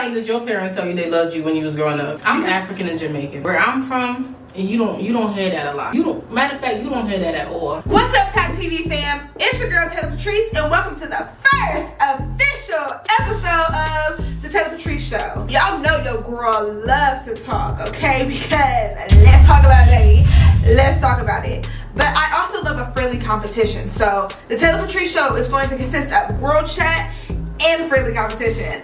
time did your parents tell you they loved you when you was growing up? I'm African and Jamaican. Where I'm from, and you don't hear that a lot. Matter of fact, you don't hear that at all. What's up, Top TV fam? It's your girl Taylor Patrice, and welcome to the first official episode of the Taylor Patrice Show. Y'all know your girl loves to talk, okay? Because let's talk about it, baby. Let's talk about it. But I also love a friendly competition. So the Taylor Patrice Show is going to consist of world chat and friendly competition.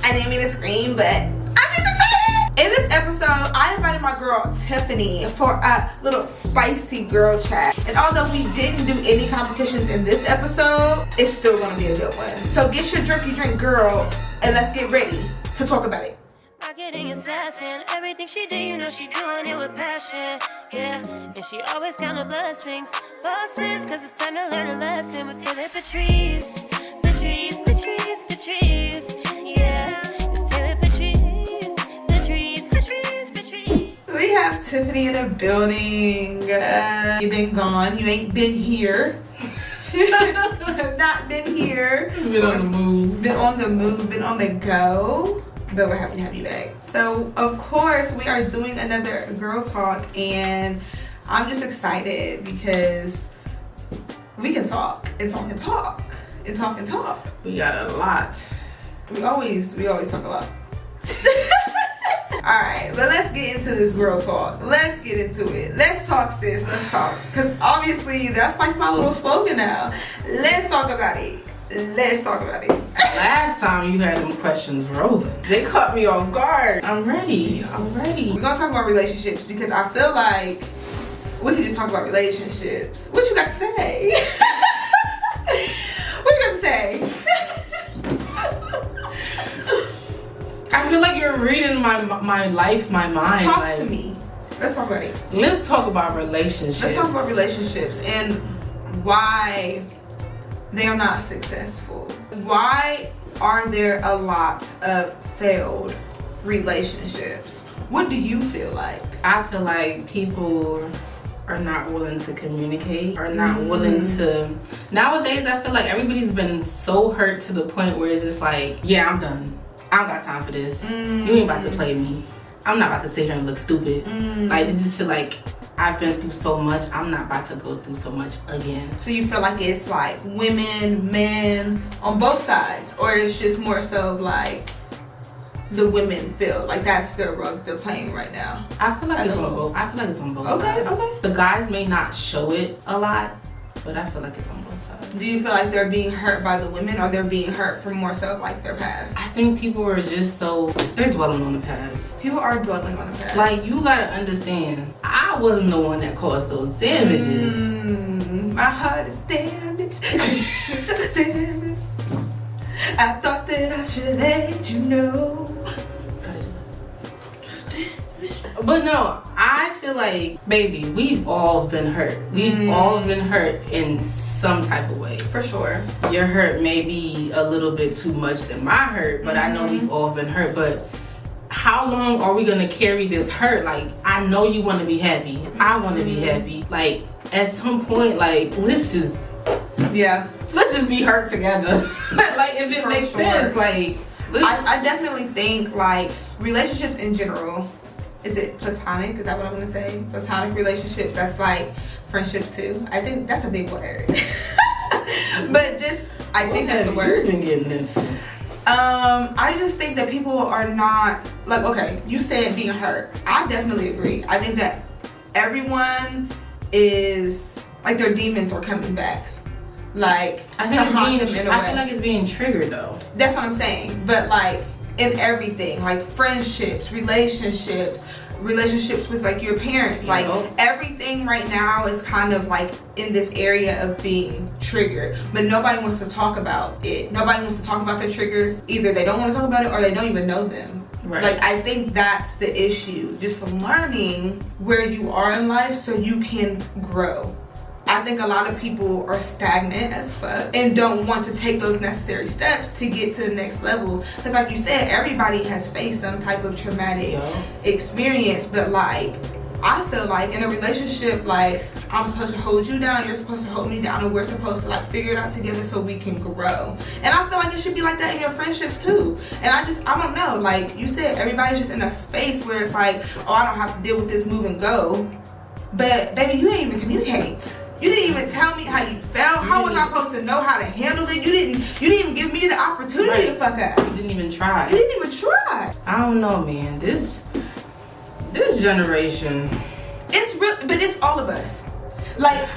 I didn't mean to scream, but I'm just excited. In this episode, I invited my girl Tiffany for a little spicy girl chat. And although we didn't do any competitions in this episode, it's still gonna be a good one. So get your drinky drink, girl, and let's get ready to talk about it. Marketing assassin, everything she do, you know she doing it with passion. Yeah, and she always count her blessings. Bosses, cause it's time to learn a lesson with Taylor Patrice. Patrice, Patrice, Patrice. Yeah, it's Taylor Patrice. Patrice, Patrice, Patrice. We have Tiffany in the building. You've been gone, you ain't been here. Not been here. Been on the move. Been on the move, been on the go. But we're happy to have you back. So of course we are doing another girl talk, and I'm just excited because we can talk and talk and talk and talk and talk. We got a lot. We always talk a lot. Alright, but let's get into this girl talk. Let's get into it. Let's talk, sis. Let's talk. Because obviously that's like my little slogan now. Let's talk about it. Let's talk about it. Last time you had them questions rolling. They caught me off guard. I'm ready. We're gonna talk about relationships because I feel like we can just talk about relationships. What you got to say? What you got to say? I feel like you're reading my life, my mind. Talk like, to me. Let's talk about it. Let's talk about relationships. Let's talk about relationships and why they are not successful. Why are there a lot of failed relationships? What do you feel like? I feel like people are not willing to communicate, are not willing to. Nowadays, I feel like everybody's been so hurt to the point where it's just like, yeah, I'm done. I don't got time for this. You ain't about to play me. I'm not about to sit here and look stupid. Like, I just feel like I've been through so much. I'm not about to go through so much again. So you feel like it's like women, men on both sides, or it's just more so like the women feel like that's their rugs they're playing right now? I feel like it's on both. I feel like it's on both sides. Okay. The guys may not show it a lot, but I feel like it's on both sides. Do you feel like they're being hurt by the women, or they're being hurt from more so like their past? I think people are just they're dwelling on the past. People are dwelling on the past. Like, you gotta understand, I wasn't the one that caused those damages. My heart is damaged. Damaged. I thought that I should let you know. But no, I feel like, baby, we've all been hurt. We've all been hurt in some type of way. For sure. Your hurt may be a little bit too much than my hurt, but I know we've all been hurt. But how long are we gonna carry this hurt? Like, I know you wanna be happy. I wanna be happy. Like, at some point, like, let's just be hurt together. Like, if it makes sense, like, I definitely think like relationships in general, is it platonic? Is that what I'm gonna say? Platonic relationships, that's like friendships too. I think that's a big word. But just, I think that's the word. You've been getting this. I just think that people are not, like, okay, you said being hurt. I definitely agree. I think that everyone is, like, their demons are coming back. Like, I feel like it's being triggered though. That's what I'm saying. But like, in everything, like friendships, relationships with like your parents, like everything right now is kind of like in this area of being triggered, but nobody wants to talk about it. Nobody wants to talk about their triggers. Either they don't want to talk about it or they don't even know them. Right. Like, I think that's the issue, just learning where you are in life so you can grow. I think a lot of people are stagnant as fuck and don't want to take those necessary steps to get to the next level. Because like you said, everybody has faced some type of traumatic experience, but like, I feel like in a relationship, like, I'm supposed to hold you down, you're supposed to hold me down, and we're supposed to like figure it out together so we can grow. And I feel like it should be like that in your friendships too. And I don't know, like you said, everybody's just in a space where it's like, oh, I don't have to deal with this, move and go. But baby, you didn't even communicate. You didn't even tell me how you felt. How was I supposed to know how to handle it? You didn't even give me the opportunity to fuck up. You didn't even try. You didn't even try. I don't know, man. This generation. It's real, but it's all of us. Like,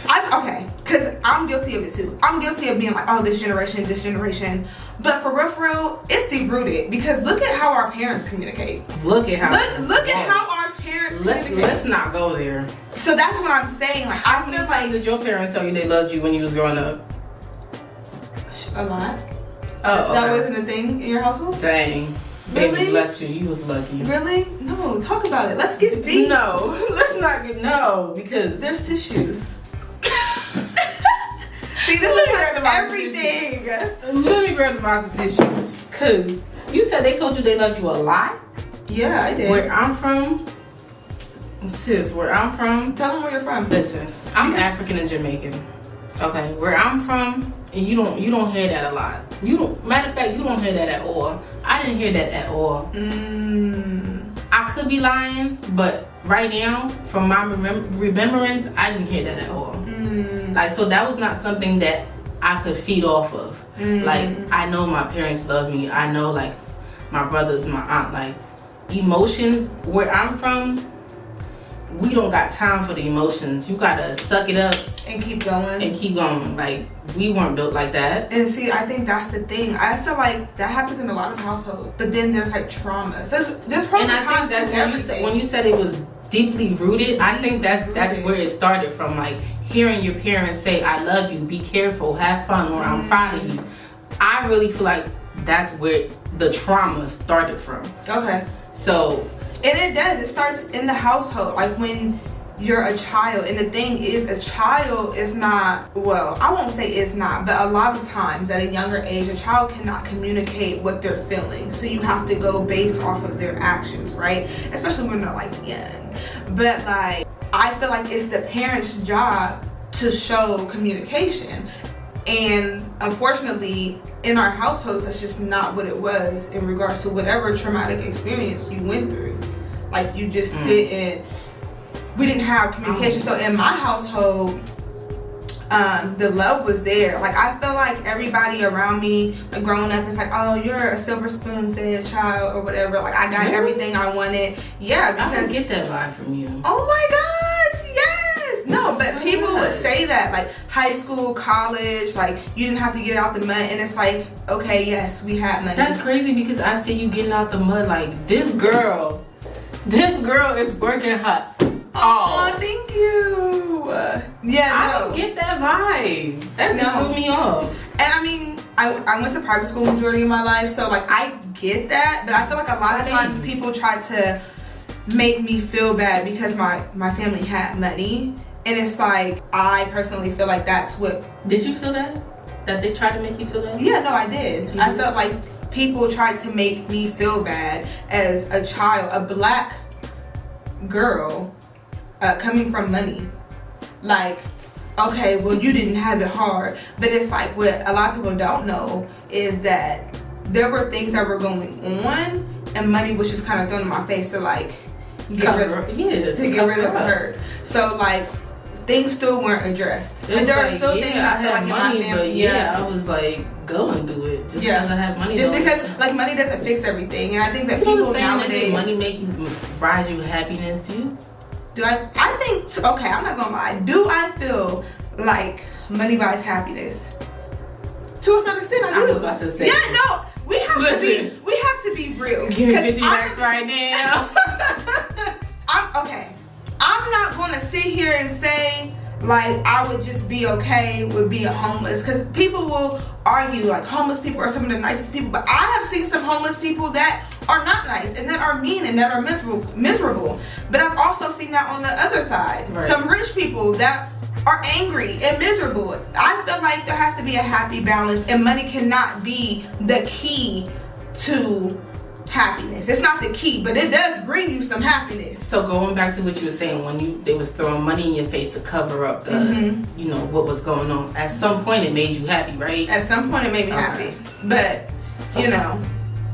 because I'm guilty of it too. I'm guilty of being like, oh, this generation. But for real, it's deep-rooted. Because look at how our parents communicate. Look at how our parents communicate. Let's not go there. So that's what I'm saying. Like, how many times did your parents tell you they loved you when you was growing up? A lot. Oh, okay. That wasn't a thing in your household? Dang. Really? Baby, bless you. You was lucky. Really? No, talk about it. Let's get deep. No, let's not get because there's tissues. See, this is like everything. Let me grab the box of tissues. Cause you said they told you they loved you a lot. Yeah, I did. Where I'm from, sis, where I'm from. Tell them where you're from. Listen, I'm African and Jamaican. Okay, where I'm from, and you don't hear that a lot. Matter of fact, you don't hear that at all. I didn't hear that at all. I could be lying, but right now, from my remembrance, I didn't hear that at all. Like, so that was not something that I could feed off of. Like, I know my parents love me. I know, like, my brothers, my aunt, like, emotions, where I'm from, we don't got time for the emotions. You gotta suck it up and keep going. Like, we weren't built like that. And see, I think that's the thing. I feel like that happens in a lot of households. But then there's like traumas. There's pros and cons to everything. When you said it was deeply rooted, I think that's where it started from. Like, hearing your parents say, I love you, be careful, have fun, or I'm proud of you. I really feel like that's where the trauma started from. Okay. So, and it does. It starts in the household. Like when you're a child. And the thing is, a child is not, well, I won't say it's not, but a lot of times at a younger age, a child cannot communicate what they're feeling. So you have to go based off of their actions, right? Especially when they're like young. But like, I feel like it's the parents' job to show communication. And unfortunately, in our households, that's just not what it was in regards to whatever traumatic experience you went through. Like, you just we didn't have communication. So in my household, the love was there. Like, I feel like everybody around me, like, growing up, it's like, oh, you're a silver spoon fed child or whatever. Like, I got everything I wanted. Yeah, because I don't get that vibe from you. Oh my gosh, yes. No, but people would say that, like, high school, college, like, you didn't have to get out the mud. And it's like, okay, yes, we had money. That's crazy, because I see you getting out the mud. Like, this girl is working her. Oh, thank you. Yeah, I don't get that vibe. That just threw me off. And I mean, I went to private school majority of my life, so like, I get that, but I feel like a lot of times people try to make me feel bad because my family had money, and it's like, I personally feel like that's what. Did you feel that? That they tried to make you feel that? Yeah, no, I did. Mm-hmm. I felt like people tried to make me feel bad as a child, a black girl, coming from money. Like, okay, well, you didn't have it hard. But it's like, what a lot of people don't know is that there were things that were going on, and money was just kind of thrown in my face to like get rid of the hurt. So like, things still weren't addressed. And there are still things I feel like money, in my family. But yeah, I was like going through it just because I had money. Just because like money doesn't fix everything, and I think that people nowadays, money make you provide you happiness too. Do I think, okay, I'm not gonna lie. Do I feel like money buys happiness? To a certain extent, I do. I was about to say. Yeah, no, we have to be real. Give me 50 racks right now. I'm not gonna sit here and say like I would just be okay with being homeless, because people will argue like homeless people are some of the nicest people, but I have seen some homeless people that are not nice and that are mean and that are miserable. But I've also seen that on the other side. Right. Some rich people that are angry and miserable. I feel like there has to be a happy balance, and money cannot be the key to happiness. It's not the key, but it does bring you some happiness. So going back to what you were saying, when they was throwing money in your face to cover up the, you know, what was going on. At some point, it made you happy, right? At some point, it made me happy, but you know,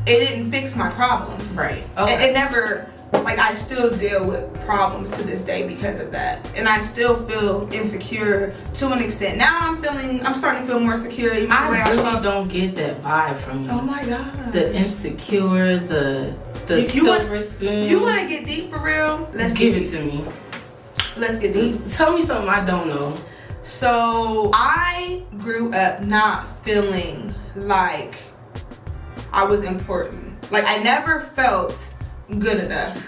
it didn't fix my problems. Right. It never. Like, I still deal with problems to this day because of that, and I still feel insecure to an extent. Now I'm starting to feel more secure. Even I really don't get that vibe from you. Oh my god. The insecure, the silver spoon. You want to get deep for real? Let's give it to me. Let's get deep. Tell me something I don't know. So I grew up not feeling like I was important. Like, I never felt good enough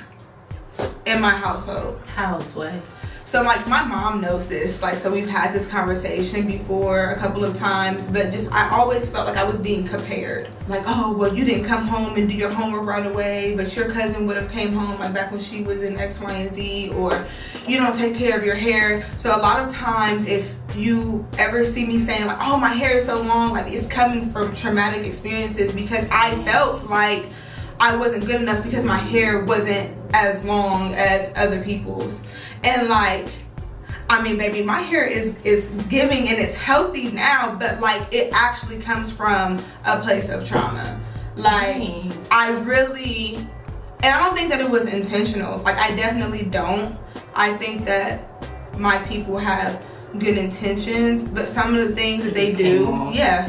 in my household. Houseway. So like, my mom knows this, like, so we've had this conversation before a couple of times, but just I always felt like I was being compared. Like, oh, well, you didn't come home and do your homework right away, but your cousin would have came home like back when she was in X, Y, and Z, or you don't take care of your hair. So a lot of times, if you ever see me saying like, oh, my hair is so long, like, it's coming from traumatic experiences, because I felt like I wasn't good enough because my hair wasn't as long as other people's. And like, I mean, baby, my hair is giving and it's healthy now, but like, it actually comes from a place of trauma. Like, I really, and I don't think that it was intentional. Like, I definitely don't. I think that my people have good intentions, but some of the things that they do,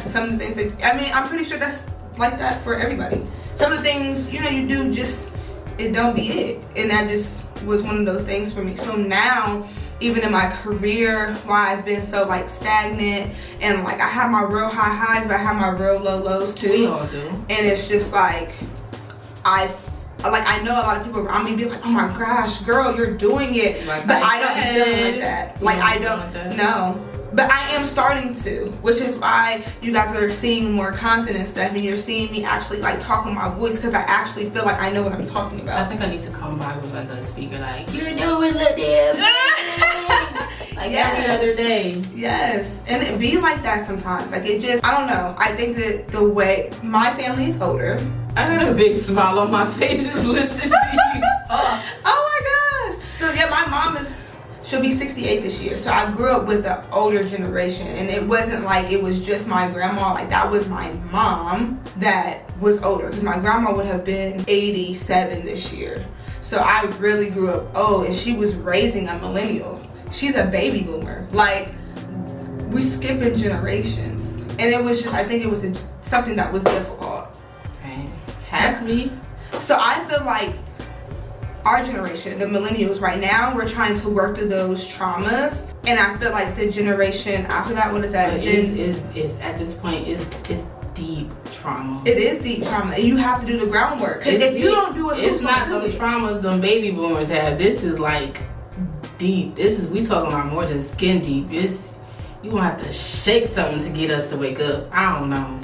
some of the things that, I mean, I'm pretty sure that's like that for everybody. Some of the things, you know, you do, just, it don't be it. And that just was one of those things for me. So now, even in my career, why I've been so like stagnant, and like I have my real high highs, but I have my real low lows too. We all do. And it's just like, I know a lot of people around me be like, oh my gosh, girl, you're doing it. Like, but I don't be feeling like that. Like, I don't know. But I am starting to, which is why you guys are seeing more content and stuff, and you're seeing me actually like talk with my voice, because I actually feel like I know what I'm talking about. I think I need to come by with like a speaker, like, you're doing the damn thing. Like, every other day. Yes, and it be like that sometimes. Like, it just, I don't know. I think that the way, my family is older. I got a big smile on my face just listening to you talk. Oh my gosh. So yeah, my mom is, she'll be 68 this year. So I grew up with the older generation, and it wasn't like it was just my grandma. Like, that was my mom that was older, because my grandma would have been 87 this year. So I really grew up old, and she was raising a millennial. She's a baby boomer. Like, we skipping generations, and it was just, I think it was something that was difficult. Okay. Has to be. So I feel like our generation, the millennials right now, we're trying to work through those traumas, and I feel like the generation after that, what is that? Is at this point is deep trauma. It is deep trauma, and you have to do the groundwork. Because if you don't do it, it's not the traumas them baby boomers have. This is like deep. We talking about more than skin deep. You gonna have to shake something to get us to wake up. I don't know.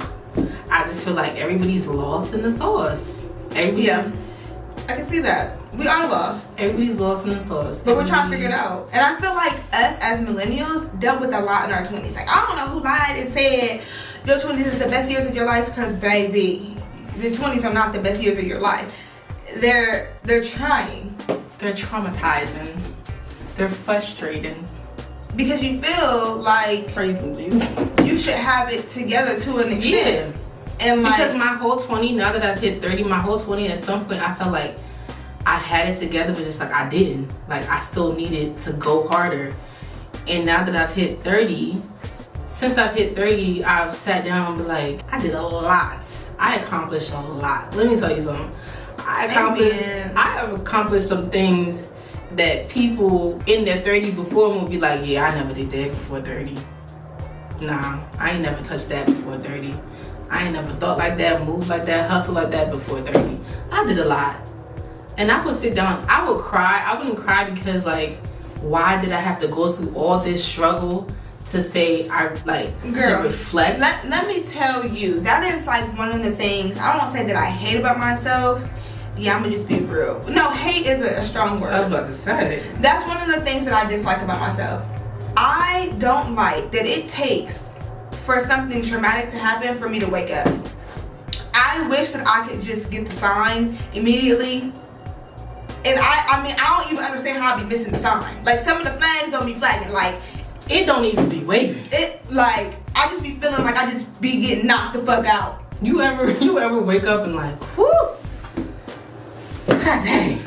I just feel like everybody's lost in the sauce. Yeah, I can see that. We are lost. Everybody's lost in the sauce. But we're trying to figure it out. And I feel like us as millennials dealt with a lot in our 20s. Like, I don't know who lied and said your 20s is the best years of your life, because baby, the 20s are not the best years of your life. They're trying. They're traumatizing. They're frustrating. Because you feel like you should have it together to an extent. Yeah. And like, because my whole 20, now that I've hit 30, my whole 20, at some point I felt like I had it together, but just like I didn't. Like, I still needed to go harder. And now that I've hit 30, since I've hit 30, I've sat down and been like, I did a lot. I accomplished a lot. Let me tell you something. I have accomplished some things that people in their 30 before will be like, yeah, I never did that before 30. Nah, I ain't never touched that before 30. I ain't never thought like that, moved like that, hustled like that before 30. I did a lot. And I would sit down, I would cry. I wouldn't cry because, like, why did I have to go through all this struggle to say, to reflect? Let me tell you, that is like one of the things, I don't want to say that I hate about myself. Yeah, I'm gonna just be real. No, hate is a strong word. I was about to say. That's one of the things that I dislike about myself. I don't like that it takes for something traumatic to happen for me to wake up. I wish that I could just get the sign immediately. And I mean, I don't even understand how I be missing the sign. Like, some of the flags don't be flagging. Like, it don't even be waving. It, like, I just be feeling like I just be getting knocked the fuck out. You ever wake up and like, whoo, god dang,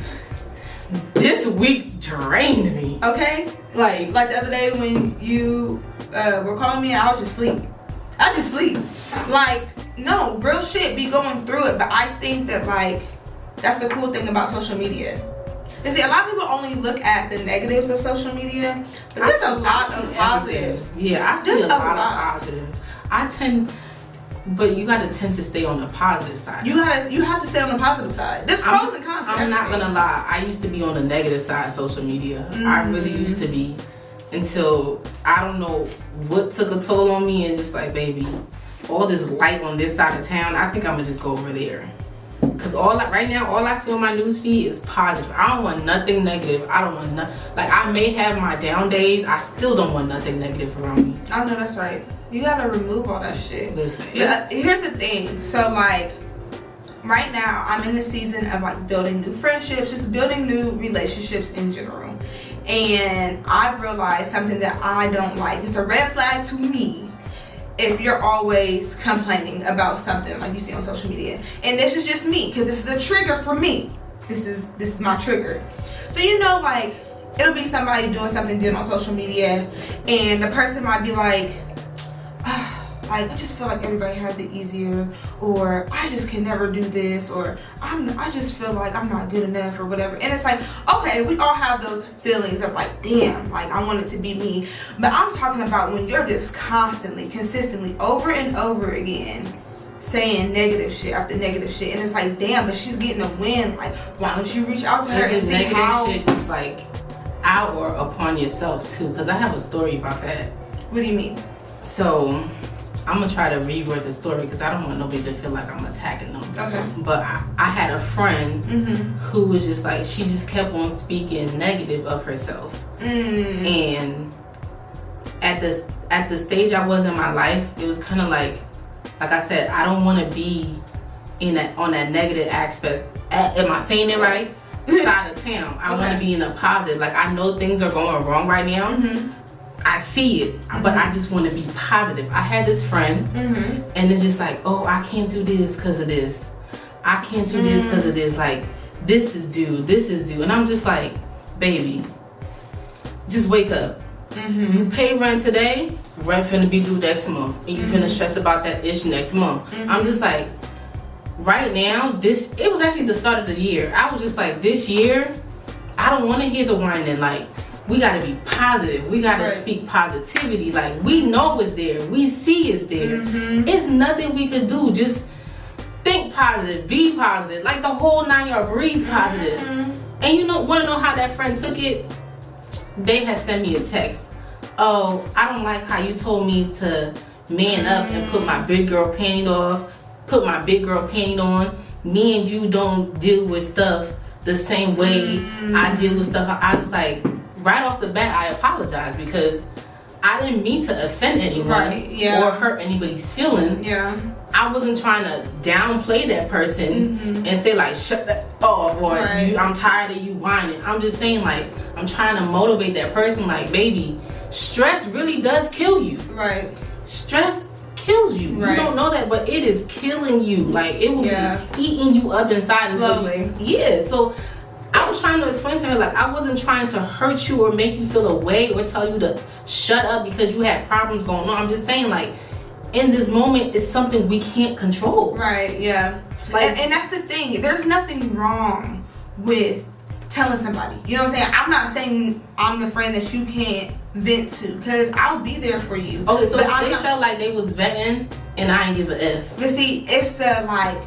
this week drained me. Okay? Like the other day when you were calling me, I was just sleep. I just sleep. Like, no, real shit be going through it. But I think that, like, that's the cool thing about social media. You see, a lot of people only look at the negatives of social media, but there's a lot of positives. Yeah, I see a lot of positives. But you gotta tend to stay on the positive side. You have to stay on the positive side. There's pros and cons. I'm not gonna lie. I used to be on the negative side of social media. I really used to be, until I don't know what took a toll on me, and just like, baby, all this light on this side of town, I think I'm gonna just go over there. Cause right now, all I see on my news feed is positive. I don't want nothing negative. I don't want nothing. Like, I may have my down days. I still don't want nothing negative around me. I know that's right. You gotta remove all that shit. Listen, here's the thing. So, like, right now, I'm in the season of, like, building new friendships, just building new relationships in general. And I've realized something that I don't like. It's a red flag to me if you're always complaining about something like you see on social media. And this is just me, because this is a trigger for me. This is my trigger. So, you know, like, it'll be somebody doing something good on social media, and the person might be like, like, I just feel like everybody has it easier, or I just can never do this, or I just feel like I'm not good enough, or whatever. And it's like, okay, we all have those feelings of like, damn, like, I want it to be me. But I'm talking about when you're just constantly, consistently, over and over again saying negative shit after negative shit, and it's like, damn, but she's getting a win. Like, why don't you reach out to her and see how? Shit is like out or upon yourself too, because I have a story about that. What do you mean? So, I'm gonna try to reword the story because I don't want nobody to feel like I'm attacking them. Okay. But I had a friend who was just like, she just kept on speaking negative of herself. And at the stage I was in my life, it was kind of like I said, I don't want to be on that negative aspect. Am I saying it right? Side of town. I want to be in a positive. Like, I know things are going wrong right now. I see it, but I just want to be positive. I had this friend, and it's just like, oh, I can't do this because of this. I can't do this because of this. Like, this is due. And I'm just like, baby, just wake up. You pay rent today, rent finna be due next month. And you finna stress about that issue next month. I'm just like, right now, it was actually the start of the year. I was just like, this year, I don't want to hear the whining. Like, we gotta be positive. We gotta speak positivity. Like, we know it's there. We see it's there. It's nothing we could do. Just think positive, be positive. Like, the whole 9 yards, breathe positive. And you wanna know how that friend took it? They had sent me a text. Oh, I don't like how you told me to man up and put my big girl panty on. Me and you don't deal with stuff the same way I deal with stuff. I was like, right off the bat, I apologize because I didn't mean to offend anyone or hurt anybody's feeling. I wasn't trying to downplay that person and say like, shut that off, or I'm tired of you whining. I'm just saying, like, I'm trying to motivate that person, like, baby, stress really does kill you. Stress kills you. You don't know that, but it is killing you. Like, it will be eating you up inside. Slowly. So I was trying to explain to her, like, I wasn't trying to hurt you or make you feel away or tell you to shut up because you had problems going on. I'm just saying, like, in this moment, it's something we can't control. Like, and that's the thing. There's nothing wrong with telling somebody. You know what I'm saying? I'm not saying I'm the friend that you can't vent to, because I'll be there for you. Okay, so if they felt like they was venting and I ain't give a F. But see, it's the, like,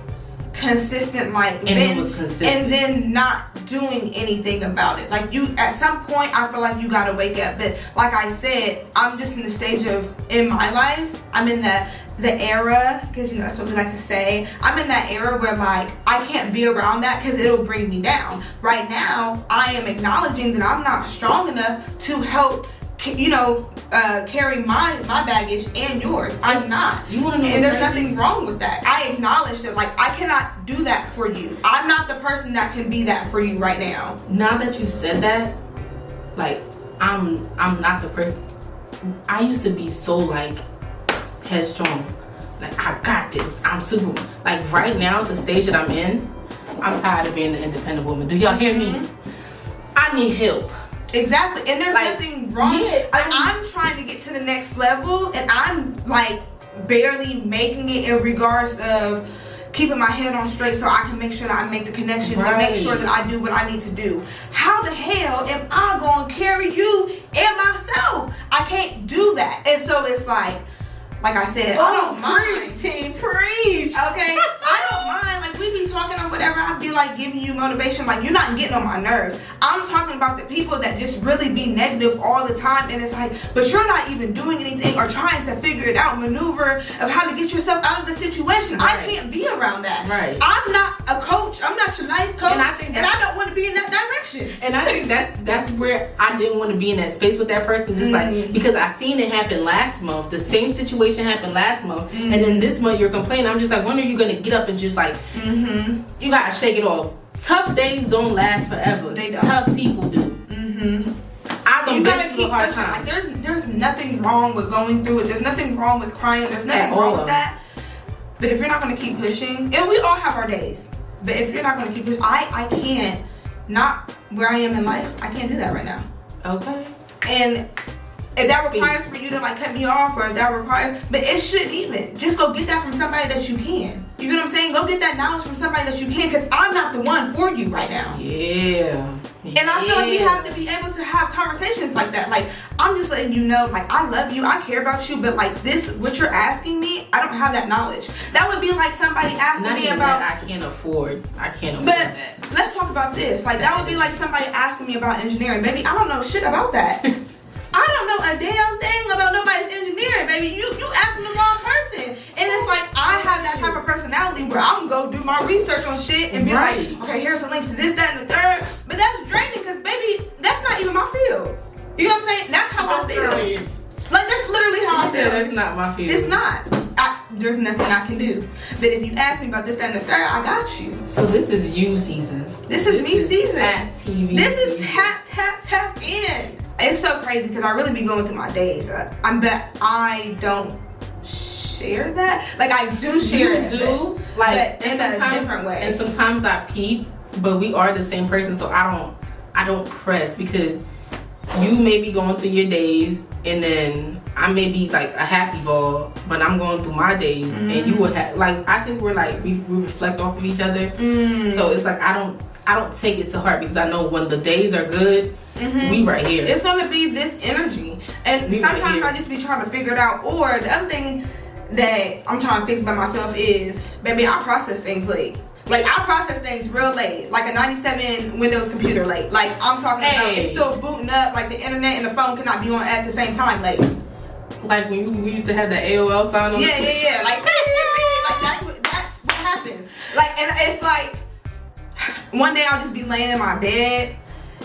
consistent, like, and it was consistent, and then not doing anything about it. Like, you, at some point, I feel like you gotta wake up. But like I said, I'm just in the stage of, in my life, I'm in the era, because that's what we like to say, I'm in that era where, like, I can't be around that because it'll bring me down. Right now, I am acknowledging that I'm not strong enough to help carry my baggage and yours. I'm not. You want to know? And there's nothing wrong with that. I acknowledge that. Like, I cannot do that for you. I'm not the person that can be that for you right now. Now that you said that, like, I'm not the person. I used to be so like headstrong. Like, I got this. I'm super. Like, right now, the stage that I'm in, I'm tired of being an independent woman. Do y'all hear me? I need help. Exactly. And there's like, nothing wrong. Yeah, I'm trying to get to the next level, and I'm like barely making it in regards of keeping my head on straight so I can make sure that I make the connections and make sure that I do what I need to do. How the hell am I going to carry you and myself? I can't do that. And so it's like I said, I don't mind. Team, preach. Okay, I don't mind. Like, we be talking or whatever. I'd be like giving you motivation. Like, you're not getting on my nerves. I'm talking about the people that just really be negative all the time. And it's like, but you're not even doing anything or trying to figure it out, maneuver of how to get yourself out of the situation. Right. I can't be around that. Right. I'm not a coach. I'm not your life coach. And I don't want to be in that direction. And I think that's where I didn't want to be in that space with that person. Just like, because I seen it happen last month. The same situation happened last month, and then this month you're complaining. I'm just like, when are you gonna get up and just like, you gotta shake it off. Tough days don't last forever. They don't. Tough people do. I don't. You gotta keep pushing. Like, there's nothing wrong with going through it. There's nothing wrong with crying. There's nothing wrong with that. But if you're not gonna keep pushing, and we all have our days, but if you're not gonna keep pushing, I can't. Not where I am in life. I can't do that right now. Okay. And if that requires for you to like cut me off, or if that requires, but it should even just go get that from somebody that you can. You know what I'm saying? Go get that knowledge from somebody that you can, because I'm not the one for you right now. Yeah. And I feel like we have to be able to have conversations like that. Like, I'm just letting you know, like, I love you, I care about you, but like this, what you're asking me, I don't have that knowledge. That would be like somebody asking me about. I can't afford that. Let's talk about this. Like, that would be like somebody asking me about engineering. Baby, I don't know shit about that. I don't know a damn thing about nobody's engineering, baby. You asking the wrong person. And it's like, I have that type of personality where I'm gonna go do my research on shit and be like, okay, here's the links to this, that, and the third. But that's draining, because baby, that's not even my field. You know what I'm saying? That's how I feel. Like, that's literally how I feel. That's not my field. It's not. There's nothing I can do. But if you ask me about this, that, and the third, I got you. So this is you season. This is me season. Tap TV. This is tap in. It's so crazy because I really be going through my days. I don't share that. Like, I do share it. You do, like, but in a different way. And sometimes I peep, but we are the same person, so I don't press, because you may be going through your days, and then I may be like a happy ball, but I'm going through my days, and you would have, like, I think we're like, we reflect off of each other. So it's like, I don't take it to heart, because I know when the days are good, we right here. It's gonna be this energy, and sometimes I just be trying to figure it out. Or the other thing that I'm trying to fix by myself is, baby, I process things late. Like, I process things real late, like a 97 Windows computer late. Like, I'm talking about it's still booting up, like the internet and the phone cannot be on at the same time late. Like when we used to have the AOL sign on. Yeah. Like that's what happens. Like, and it's like, one day I'll just be laying in my bed,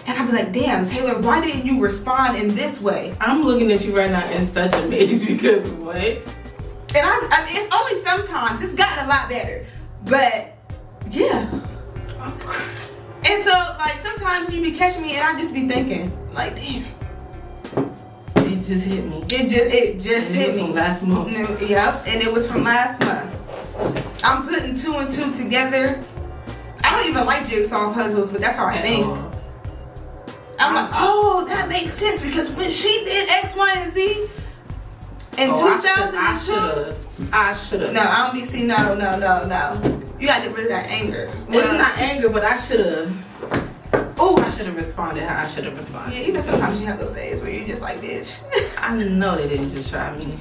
and I'll be like, damn, Taylor, why didn't you respond in this way? I'm looking at you right now in such a maze, because what? And I mean, it's only sometimes. It's gotten a lot better. But, yeah. And so, like, sometimes you be catching me and I just be thinking, like, damn. It just hit me. It just hit me. It was from last month. Yep, and it was from last month. I'm putting 2 and 2 together. I don't even like jigsaw puzzles, but that's how I think. I'm like, oh, that makes sense, because when she did X, Y, and Z in 2002, I should have. No, I don't be seeing no. You gotta get rid of that anger. It's not anger, but I should have. Oh, I should have responded how I should have responded. Yeah, you know, sometimes you have those days where you're just like, bitch. I know they didn't just try me.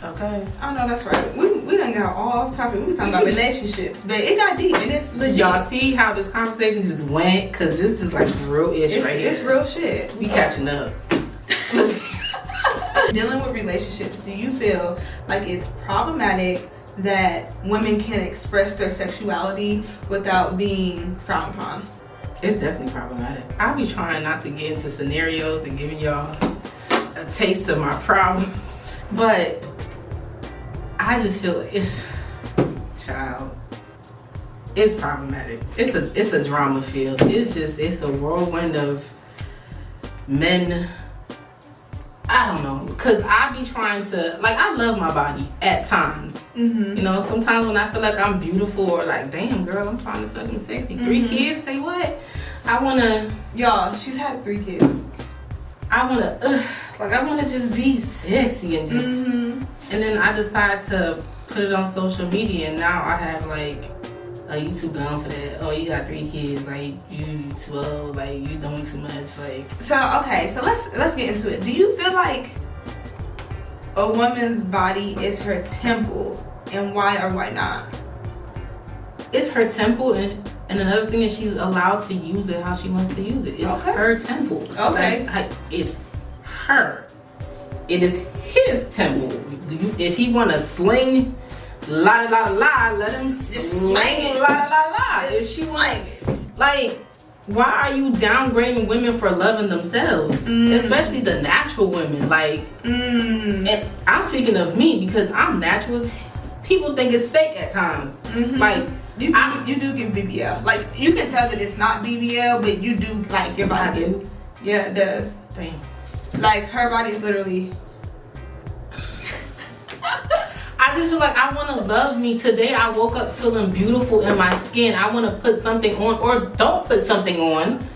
Okay. I know, that's right. We done got all off topic. We was talking about relationships, but it got deep, and it's legit. Y'all see how this conversation just went? Because this is like real ish right here. It's real shit. We catching up. Dealing with relationships, do you feel like it's problematic that women can express their sexuality without being frowned upon? It's definitely problematic. I'll be trying not to get into scenarios and giving y'all taste of my problems. But I just feel like it's problematic. It's a drama field. It's a whirlwind of men. I don't know, cause I be trying to, like, I love my body at times. Mm-hmm. You know, sometimes when I feel like I'm beautiful or like, damn girl, I'm trying to fucking sexy. 3 kids, say what? I wanna. Y'all, she's had 3 kids. I wanna just be sexy and just, and then I decide to put it on social media, and now I have like, oh, you too gone for that. Oh, you got 3 kids. Like, you too old. Like, you doing too much. Like. So okay, so let's get into it. Do you feel like a woman's body is her temple, and why or why not? It's her temple, and another thing is she's allowed to use it how she wants to use it. It's her temple. Okay. Like, it's her. It is his temple. If he want to sling. La la la la, let him slang la la la. If she want, like, why are you downgrading women for loving themselves, especially the natural women? Like, and I'm speaking of me because I'm natural. People think it's fake at times. Like, you do give BBL. Like, you can tell that it's not BBL, but you do, like, your body does. Yeah, it does. Damn. Like, her body is literally. I just feel like I want to love me. Today I woke up feeling beautiful in my skin. I want to put something on, or don't put something on,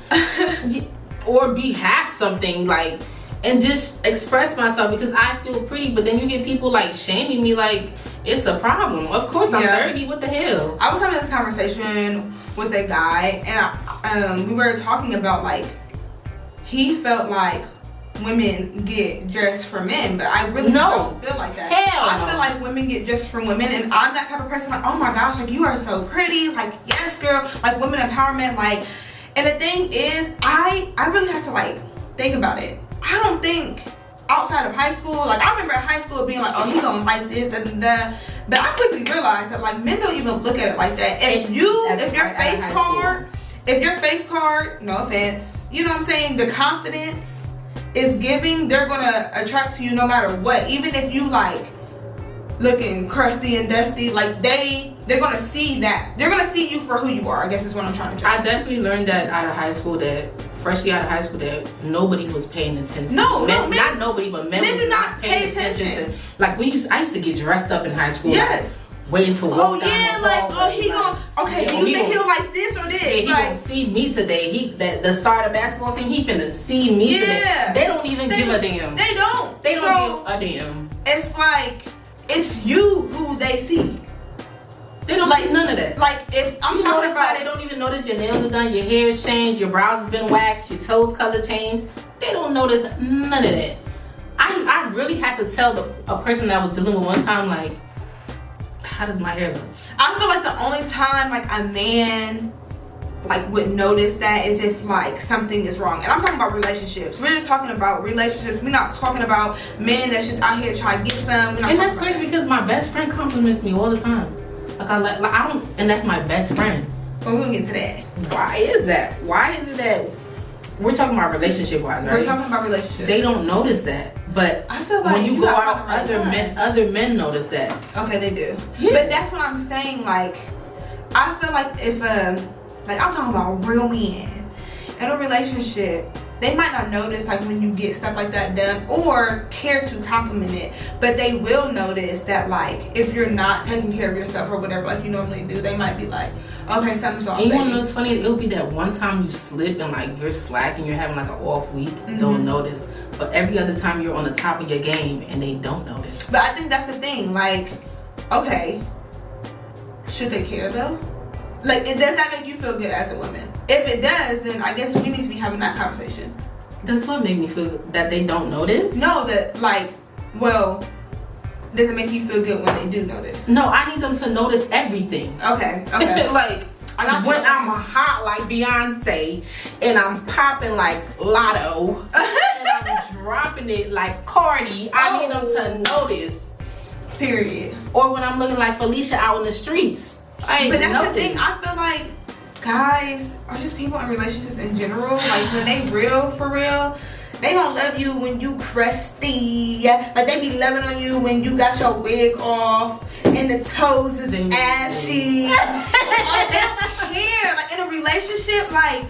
or be half something, like, and just express myself because I feel pretty. But then you get people like shaming me, like it's a problem. Of course, I'm 30. What the hell? I was having this conversation with a guy, and we were talking about, like, he felt like women get dressed for men, but I really don't feel like that. I feel like women get dressed for women, and I'm that type of person, like, oh my gosh, like, you are so pretty, like, yes girl, like, women empowerment, like. And the thing is, I really have to, like, think about it. I don't think outside of high school, like, I remember in high school being like, oh, he gonna like this, da, da, da. But I quickly realized that, like, men don't even look at it like that. If your face card, no offense, you know what I'm saying, the confidence is giving, they're gonna attract to you no matter what. Even if you, like, looking crusty and dusty, like, they're gonna see that. They're gonna see you for who you are, I guess is what I'm trying to say. I definitely learned that out of high school, freshly out of high school, that nobody was paying attention. No, men, not nobody, but men was not paying attention to, like, I used to get dressed up in high school. Yes. Like, waiting to walk down the hall. He gonna, okay, do you think he'll like this or this? Yeah, he like, gonna see me today. The star of the basketball team, he finna see me today. They don't even give a damn. They don't give a damn. It's like, it's you who they see. They don't see none of that. Like, if I'm talking about, they don't even notice your nails are done, your hair is changed, your brows has been waxed, your toes color changed. They don't notice none of that. I really had to tell a person that I was dealing with one time, like, how does my hair look? I feel like the only time, like, a man, like, would notice that is if, like, something is wrong. And I'm talking about relationships. We're just talking about relationships. We're not talking about men that's just out here trying to get some. And that's crazy because my best friend compliments me all the time. Like, I don't, and that's my best friend. But we'll get to that. Why is that? Why is it that we're talking about relationship wise, right? We're talking about relationships. They don't notice that. But I feel like when you go out, other men notice that. Okay, they do. Yeah. But that's what I'm saying. Like, I feel like if like, I'm talking about real men in a relationship, they might not notice, like, when you get stuff like that done or care to compliment it, but they will notice that, like, if you're not taking care of yourself or whatever, like you normally do, they might be like, okay, something's off. And you wanna know what's funny? It'll be that one time you slip and, like, you're slacking, you're having, like, an off week, don't notice. But every other time you're on the top of your game and they don't notice. But I think that's the thing, like, okay, should they care though? Like, does that make you feel good as a woman? If it does, then I guess we need to be having that conversation. That's what made me feel that they don't notice? No, that, like, well, does it make you feel good when they do notice? No, I need them to notice everything. Okay. Like, when I'm hot like Beyonce and I'm popping like Lotto and I'm dropping it like Cardi, I need them to notice. Period. Or when I'm looking like Felicia out in the streets. But that's the thing, I feel like guys, or just people in relationships in general, like, when they real for real, They gonna love you when you crusty. Like they be loving on you when you got your wig off and the toes is ashy. Like, they don't care. Like in a relationship, like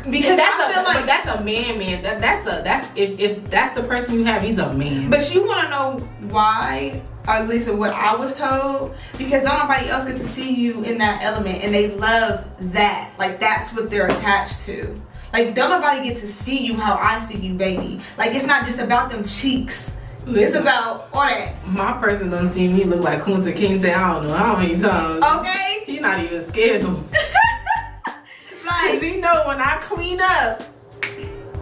because that's a man. That's if that's the person you have, he's a man. But you wanna know why? Or at least what I was told, because don't nobody else get to see you in that element, and they love that. Like that's what they're attached to. Like don't nobody get to see you how I see you, baby. Like it's not just about them cheeks. Listen, it's about all that. My person don't see me look like Kunta Kinte. I don't know how many times. Okay. He not even scared of him. Like, cause he know when I clean up.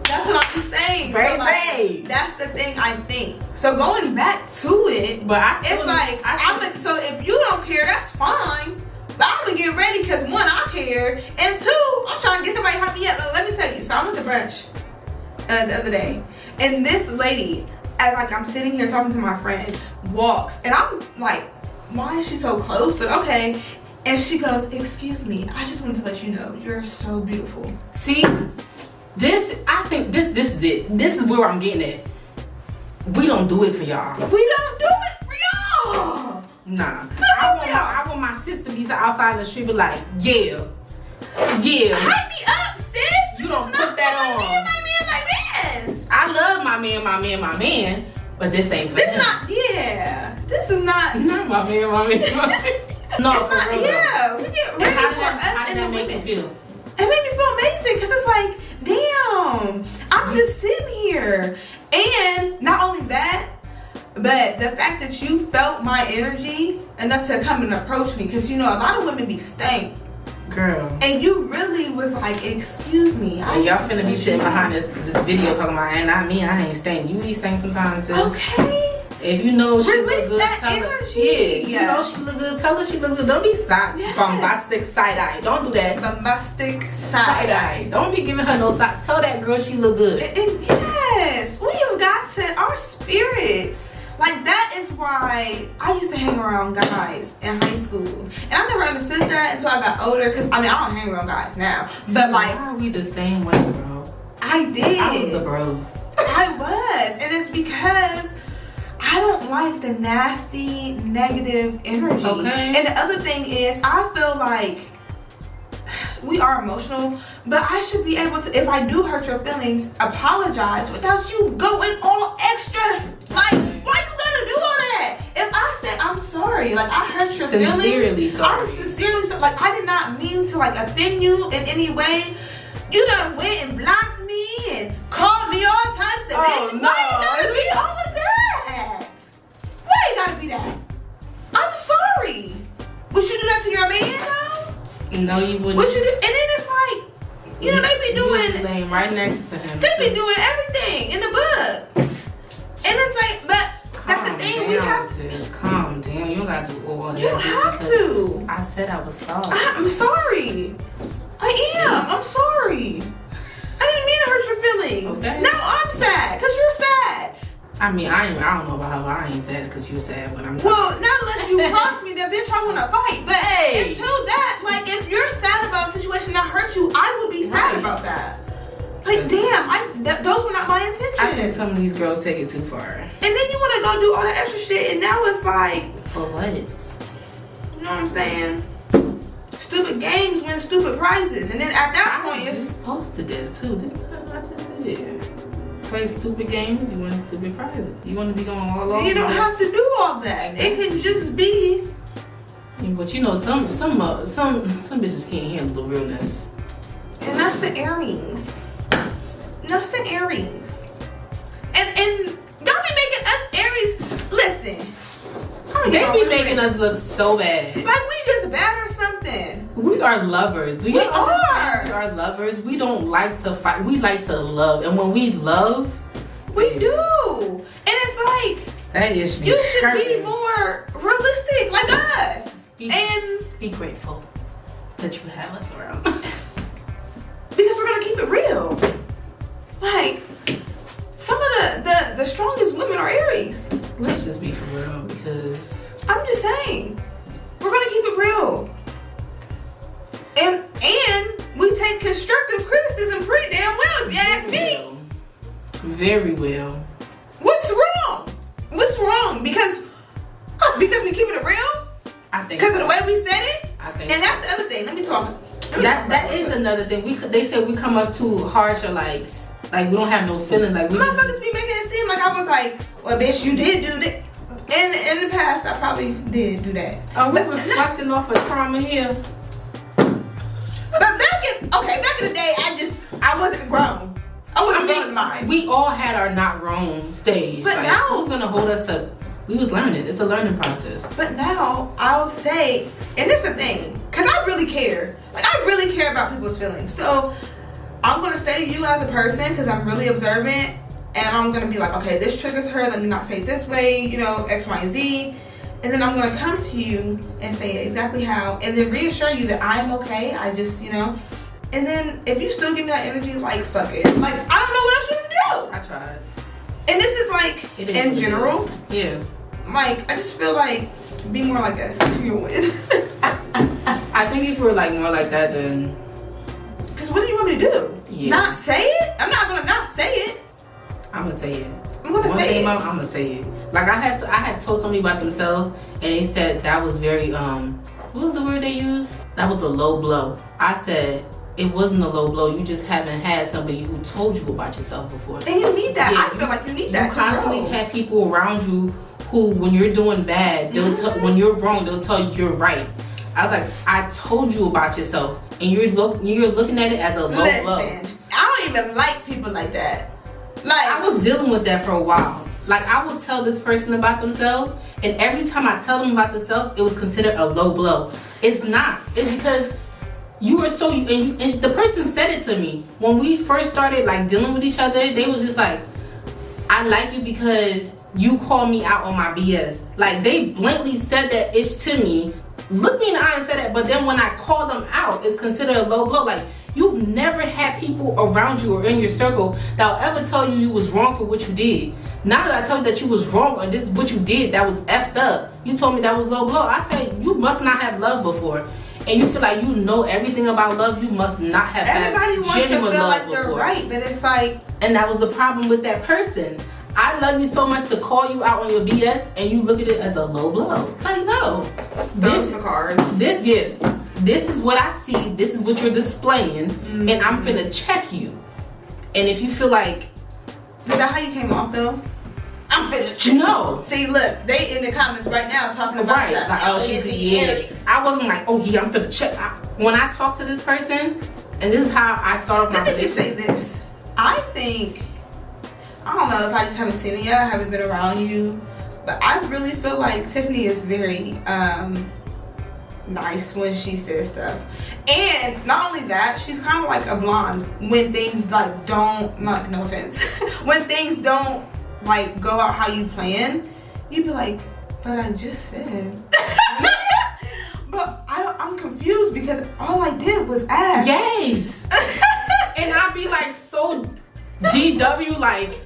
That's what I'm saying. Baby. So like, that's the thing I think. So going back to it, but so if you don't care, that's fine. But I'm gonna get ready because one, I care, and two, I'm trying to get somebody to help me up. But let me tell you. So I went to brunch the other day, and this lady, as like I'm sitting here talking to my friend, walks, and I'm like, why is she so close? But okay. And she goes, excuse me, I just wanted to let you know you're so beautiful. See. I think this is it. This is where I'm getting at. We don't do it for y'all. We don't do it for y'all. Nah. I want my sister to be outside in the street be like, yeah. Hype me up, sis. You don't put that on. My man. I love my man. But this ain't for him. This is not. Not my man. No, it's for not, real. Yeah, we get ready for us. How did that make you feel? It made me feel amazing because it's like, damn, I'm just sitting here. And not only that, but the fact that you felt my energy enough to come and approach me, because you know a lot of women be stank. Girl. And you really was like, excuse me. And y'all finna be sitting behind this video talking about, and not me, I ain't stank. You be stank sometimes, sis. Okay. If you know she release look good, that tell her. energy. Yeah, you know she look good, tell her she look good. Don't be bombastic side-eye. Don't do that. Bombastic side-eye. Don't be giving her no side. Tell that girl she look good. Yes. We have got to, our spirits. Like that is why I used to hang around guys in high school. And I never understood that until I got older. Because I mean, I don't hang around guys now. But like. Why are we the same way, bro? I did. I was the bros. I was. And it's because I don't like the nasty, negative energy. Okay. And the other thing is, I feel like we are emotional, but I should be able to, if I do hurt your feelings, apologize without you going all extra. Like, why you gotta do all that? If I said I'm sorry, like I hurt your feelings, sorry. I'm sincerely sorry. Like I did not mean to like offend you in any way. You done went and blocked me and called me all types of things. No. Why you gotta be all of that? Why you gotta be that? I'm sorry. Would you do that to your man though? No, you wouldn't. Would you do? And then it's like, you know, they be doing. Laying right next to him. They be doing everything in the book. And it's like, but that's the thing. We have to calm down. You don't gotta do all that. You don't have to. I said I was sorry. I'm sorry. I am. I'm sorry. I didn't mean to hurt your feelings. Okay. No, I'm sad because you're sad. I mean, I don't know about how I ain't sad because you're sad, but I'm. Well, not unless you cross me, then bitch, I want to fight. But hey, until that, like, if you're sad about a situation that hurt you, I would be sad about that. Like, damn, those were not my intentions. I think some of these girls take it too far. And then you want to go do all that extra shit, and now it's like, for what? You know what I'm saying? Stupid games win stupid prizes, and then at that point, it's supposed to do too. I just did. Play stupid games, you win stupid prizes. You want to be going all over. You don't have to do all that. It can just be. But you know, some bitches can't handle the realness. And that's the Aries. That's the Aries. And y'all be making us Aries. Listen. They be making us look so bad. Like we just bad or something. We are lovers. Do you understand? We are lovers. We don't like to fight. We like to love. And when we love, we do. And it's like that is you should be more realistic like us. Be grateful that you have us around. Because we're gonna keep it real. Like some of the strongest women are Aries. Let's just be for real because I'm just saying. We're gonna keep it real. And we take constructive criticism pretty damn well if you ask me. Very well. What's wrong? What's wrong? Because we keeping it real? I think because of the way we said it? I think and that's the other thing. Let me talk. That is another thing. They said we come up too harsh or like we don't have no feelings. Like we motherfuckers be making it seem like I was like, well, bitch, you did do that. In the past, I probably did do that. Oh, we're reflecting off of trauma here. But back in the day, I wasn't grown. I wasn't grown in mind. We all had our not grown stage. But like, now, who's gonna hold us up? We was learning. It's a learning process. But now I'll say, and this is the thing, cause I really care. Like I really care about people's feelings. So I'm gonna study you as a person, cause I'm really observant, and I'm gonna be like, okay, this triggers her. Let me not say it this way, you know, X, Y, and Z. And then I'm gonna come to you and say exactly how, and then reassure you that I'm okay. I just, you know. And then if you still give me that energy, like fuck it. Like I don't know what else you can do. I tried. And this is like in general. Yeah. Like I just feel like be more like us. You'll win. I think if we were like more like that, then. Cause what do you want me to do? Yeah. Not say it? I'm not gonna not say it. I'm gonna say it. I'm gonna say it. I'm gonna say it. Like I had told somebody about themselves, and they said that was very what was the word they used? That was a low blow. I said it wasn't a low blow. You just haven't had somebody who told you about yourself before. And you need that. Yeah, I feel like you need that. You constantly have people around you who, when you're doing bad, they'll when you're wrong, they'll tell you you're right. I was like, I told you about yourself, and you're looking at it as a low blow. I don't even like people like that. Like I was dealing with that for a while. Like I would tell this person about themselves, and every time I tell them about themselves, it was considered a low blow. It's not. It's because you were so and the person said it to me when we first started like dealing with each other. They was just like, I like you because you call me out on my BS. Like they blatantly said that ish to me, looked me in the eye and said that. But then when I call them out, it's considered a low blow. Like you've never had people around you or in your circle that will ever tell you was wrong for what you did. Now that I told you that you was wrong or this is what you did that was effed up, you told me that was low blow. I said you must not have loved before. And you feel like you know everything about love, you must not have had genuine love before. Everybody wants to feel like they're right, but it's like... And that was the problem with that person. I love you so much to call you out on your BS, and you look at it as a low blow. Like, no. Those are the cards. This is what I see. This is what you're displaying, and I'm finna check you. And if you feel like... Is that how you came off, though? I'm finna check. No. See, look, they in the comments right now talking about right. Like, oh, she's I wasn't like, oh yeah, I'm finna check. When I talk to this person, and this is how I start off my relationship. Let me just say this. I think, I don't know if I just haven't seen it yet, I haven't been around you, but I really feel like Tiffany is very nice when she says stuff. And not only that, she's kind of like a blonde when things like don't, like, no offense, when things don't like go out how you plan, you'd be like, but I just said. But I'm confused because all I did was ask. Yes. And I'd be like so DW, like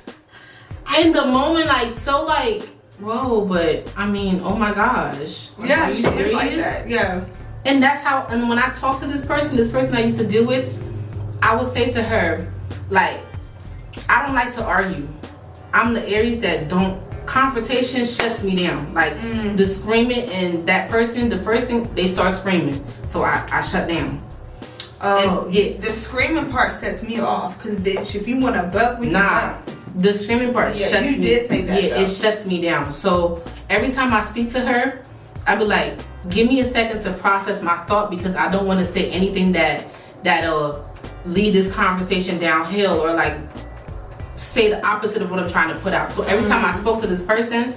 in the moment, like so like, whoa, but I mean, oh my gosh. Like, yeah, she's like that. Yeah. And that's how, and when I talk to this person I used to deal with, I would say to her, like, I don't like to argue. I'm the Aries that don't, confrontation shuts me down. Like the screaming and that person, the first thing, they start screaming. So I shut down. Oh, and, yeah. The screaming part sets me off. Cause bitch, if you want to buck, we can buck. The screaming part shuts me. You did say that. Yeah, though. It shuts me down. So every time I speak to her, I be like, give me a second to process my thought because I don't want to say anything that'll lead this conversation downhill or like say the opposite of what I'm trying to put out. So every time I spoke to this person,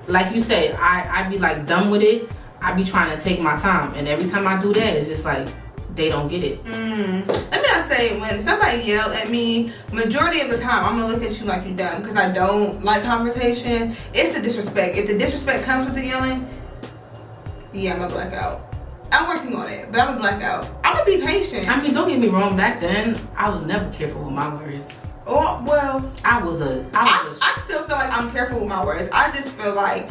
like you say, I'd be like done with it. I'd be trying to take my time. And every time I do that, it's just like, they don't get it. Let me not say, when somebody yell at me, majority of the time, I'm gonna look at you like you dumb because I don't like confrontation. It's the disrespect. If the disrespect comes with the yelling, yeah, I'm gonna black out. I'm working on it, but I'm gonna black out. I'm gonna be patient. I mean, don't get me wrong, back then, I was never careful with my words. Oh, well, I still feel like I'm careful with my words. I just feel like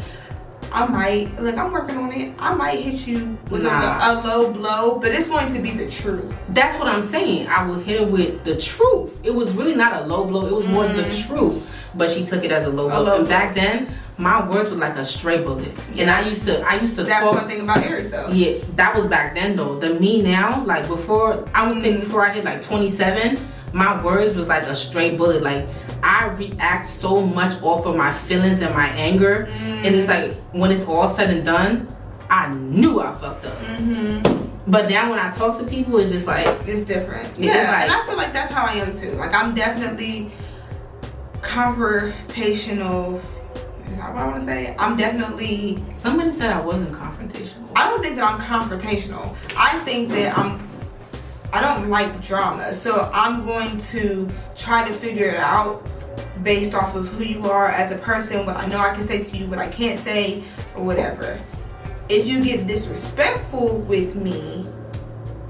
I might, like, I'm working on it. I might hit you with a low blow, but it's going to be the truth. That's what I'm saying. I will hit her with the truth. It was really not a low blow. It was more the truth. But she took it as a low blow. And back then, my words were like a stray bullet. Yeah. And I used to That's talk. one thing about Aries, though. Yeah, that was back then, though. The me now, like before, I would say before I hit like 27, my words was like a straight bullet. Like, I react so much off of my feelings and my anger. And it's like, when it's all said and done, I knew I fucked up. But now when I talk to people, it's just like... It's different. Yeah, and I feel like that's how I am too. Like, I'm definitely confrontational. Is that what I want to say? I'm definitely... Somebody said I wasn't confrontational. I don't think that I'm confrontational. I think that I don't like drama. So I'm going to try to figure it out based off of who you are as a person, what I know I can say to you, what I can't say, or whatever. If you get disrespectful with me...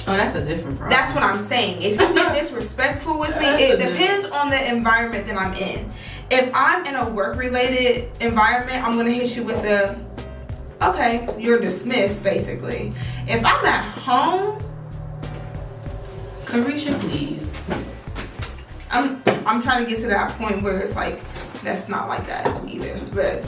Oh, that's a different problem. That's what I'm saying. If you get disrespectful with me, it depends on the environment that I'm in. If I'm in a work-related environment, I'm going to hit you with the, okay, you're dismissed, basically. If I'm at home... Carisha, please. I'm trying to get to that point where it's like, that's not like that either. But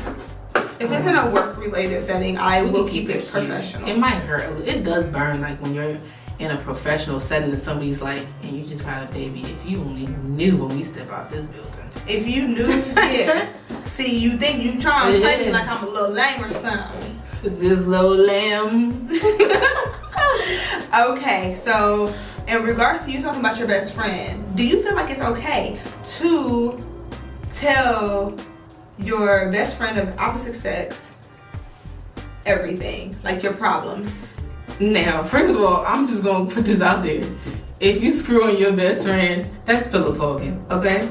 if it's in a work-related setting, I will keep it professional. It might hurt. It does burn, like when you're in a professional setting and somebody's like, and you just had a baby. If you only knew when we step out this building. If you knew, yeah. See, you think you trying to play me like I'm a little lame or something. This little lamb. Okay, so in regards to you talking about your best friend, do you feel like it's okay to tell your best friend of the opposite sex everything, like your problems? Now, first of all, I'm just gonna put this out there. If you screw on your best friend, that's pillow talking, okay?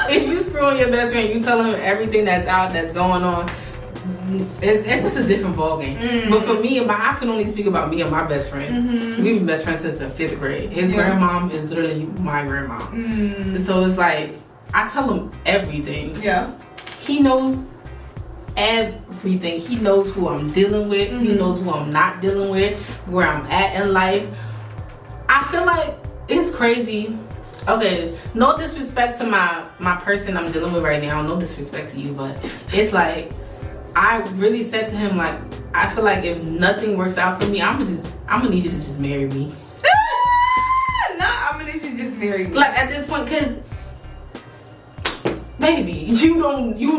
If you screw on your best friend, you tell him everything that's out, that's going on, it's just a different ballgame. But for me, I can only speak about me and my best friend. We've been best friends since the 5th grade. His grandmom is literally my grandmom. So it's like, I tell him everything. Yeah. He knows everything. He knows who I'm dealing with. He knows who I'm not dealing with, where I'm at in life. I feel like it's crazy. Okay, no disrespect to my person I'm dealing with right now. No disrespect to you, but it's like, I really said to him, like, I feel like if nothing works out for me, I'm gonna need you to just marry me. I'm gonna need you to just marry me. Like, at this point, cause baby, you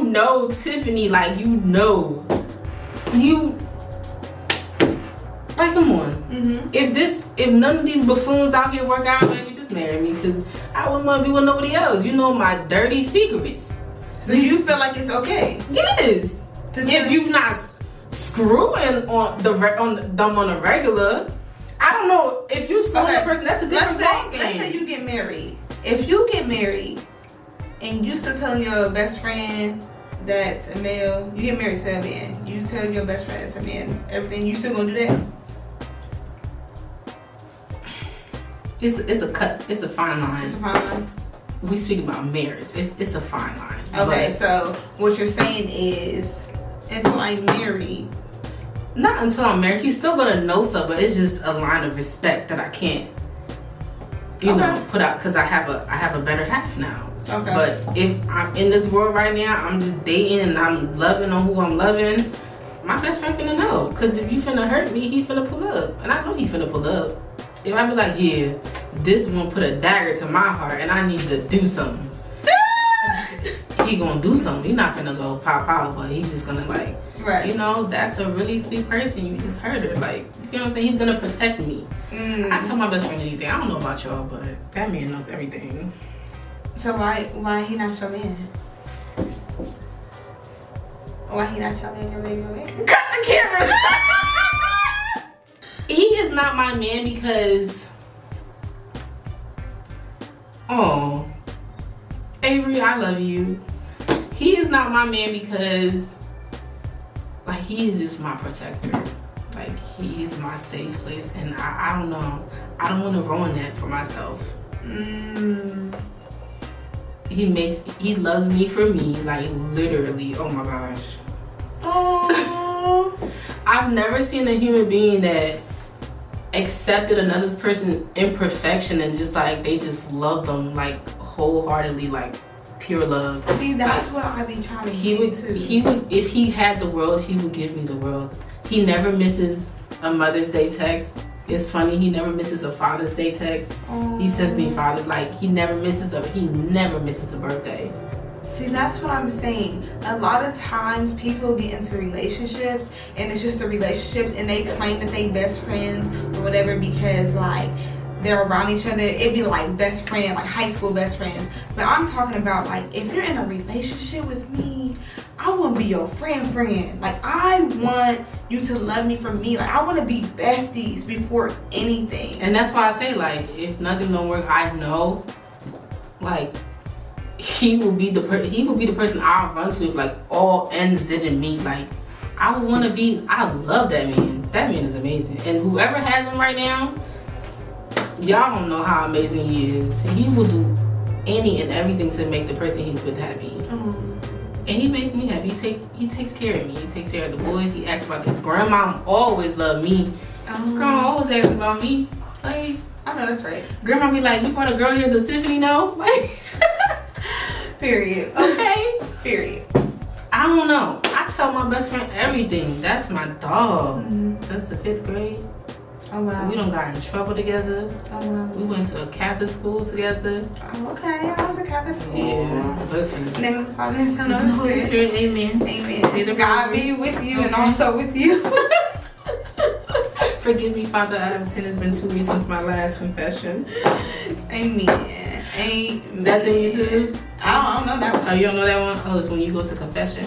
know Tiffany, like, like, come on. If none of these buffoons out here work out, baby, just marry me, because I wouldn't want to be with nobody else. You know my dirty secrets. So you feel like it's okay? Yes. If you're not screwing on them on a regular, I don't know. If you screwing a person, that's a different ballgame. Let's say you get married. If you get married and you still telling your best friend that's a male, you get married to a man, you tell your best friend that's a man, everything, you still gonna do that? It's a cut. It's a fine line. It's a fine line. We speak about marriage. It's a fine line. Okay, so what you're saying is, until I'm married. Not until I'm married. He's still gonna know stuff, but it's just a line of respect that I can't, you know, put out, because I have a better half now. Okay. But if I'm in this world right now, I'm just dating and I'm loving on who I'm loving, my best friend finna know. Because if you finna hurt me, he finna pull up. And I know he finna pull up. If I be like, yeah, this one put a dagger to my heart and I need to do something, he gonna do something. He not finna go pop out, but he's just gonna, like, you know, that's a really sweet person. You just hurt her. Like, you know what I'm saying? He's gonna protect me. I tell my best friend anything. I don't know about y'all, but that man knows everything. So why he not your man? Why he not your man? Your man? Cut the cameras! He is not my man because, oh, Avery, I love you. He is not my man because, like, he is just my protector. Like, he is my safe place, and I don't know. I don't want to ruin that for myself. He loves me for me, like, literally. Oh my gosh. Oh. I've never seen a human being that accepted another person's imperfection and just like they just love them like wholeheartedly, like pure love. See, that's what I be trying to He get to. he would, if he had the world, he would give me the world. He never misses a Mother's Day text. It's funny, he never misses a Father's Day text. He sends me father, like he never misses a birthday. See, that's what I'm saying. A lot of times people get into relationships and it's just the relationships and they claim that they best friends or whatever because like they're around each other. It'd be like best friend, like high school best friends. But I'm talking about like if you're in a relationship with me, I want to be your friend. Like I want you to love me for me. Like I want to be besties before anything. And that's why I say like if nothing don't work, I know like he will be the person I'll run to if like all ends didn't meet. Like I love that man. That man is amazing. And whoever has him right now, y'all don't know how amazing he is. He will do any and everything to make the person he's with happy. And he makes me happy. He takes care of me. He takes care of the boys. He asks about this. Grandma always loved me. Grandma always asks about me. Like, I know that's right. Grandma be like, you brought a girl here, does Tiffany know? Like, period. Okay. Period. I don't know. I tell my best friend everything. That's my dog. That's the 5th grade. Oh wow. We done got in trouble together. Oh wow. We went to a Catholic school together. Oh, okay. I was a Catholic school. Yeah. Listen. In the name of the Father and Son and the Holy Holy Spirit. Spirit. Amen. Amen. God be with you and also with you. Forgive me, Father, I have sinned. It's been 2 weeks since my last confession. Amen. Amen. That's in you too? I don't know that one. Oh, you don't know that one? Oh, it's when you go to confession.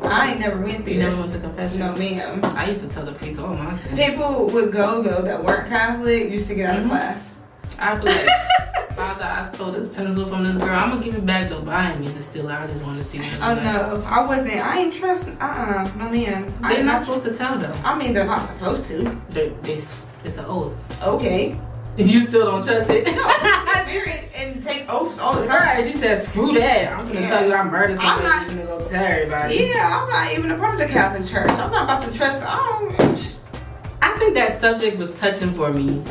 I ain't never went there. You never went to confession? No, ma'am. I used to tell the priest all my sins. People would go though that weren't Catholic used to get out of class. I'd be like, Father, I stole this pencil from this girl. I'm gonna give it back though, but I ain't mean to steal it. I just wanted to see what it was Oh like. no, I wasn't. I ain't trusting. No, ma'am. They're not supposed to tell though. I mean, they're not supposed to. It's an oath. Okay. You still don't trust it? I spirit and take oaths all the time. Right, she said, screw that. I'm gonna tell you I murdered somebody. I'm not- I'm gonna go tell everybody. Yeah, I'm not even a part of the Catholic Church. I'm not about to trust. I think that subject was touching for me.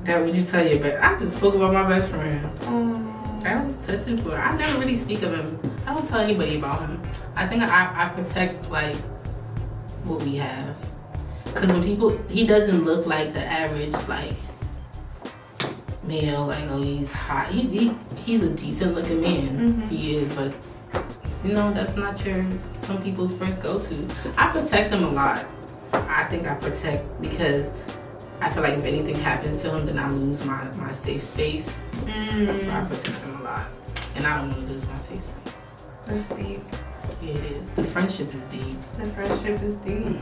That when you tell your best, I just spoke about my best friend. That was touching for her. I never really speak of him. I don't tell anybody about him. I think I protect like what we have. Cause when he doesn't look like the average like male. Like oh he's hot. He's a decent looking man. He is, but you know that's not some people's first go to. I protect him a lot. I think I protect because I feel like if anything happens to him, then I lose my safe space. That's why I protect him a lot. And I don't want to lose my safe space. That's deep. Yeah, it is. The friendship is deep. The friendship is deep.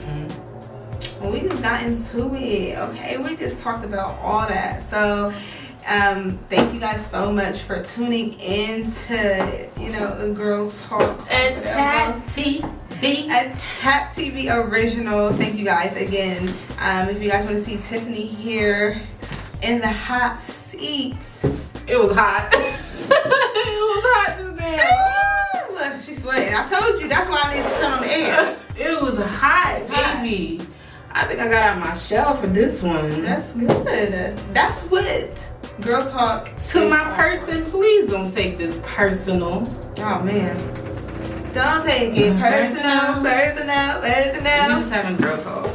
Well, we just got into it. Okay, we just talked about all that. So, thank you guys so much for tuning in to, a Girl Talk. A Tap TV. A Tap TV original. Thank you guys again. If you guys want to see Tiffany here in the hot seat. It was hot. It was hot just now. Look, she's sweating. I told you. That's why I need to turn on the air. It was hot, baby. I think I got out my shell for this one. That's good. That's what Girl Talk to my person. Please don't take this personal. Oh man, don't take it personal. We're just having girl talk.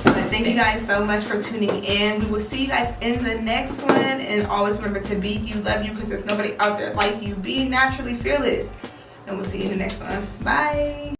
But thank you guys so much for tuning in. We will see you guys in the next one, and always remember to be you, love you, because there's nobody out there like you. Be naturally fearless, and we'll see you in the next one. Bye.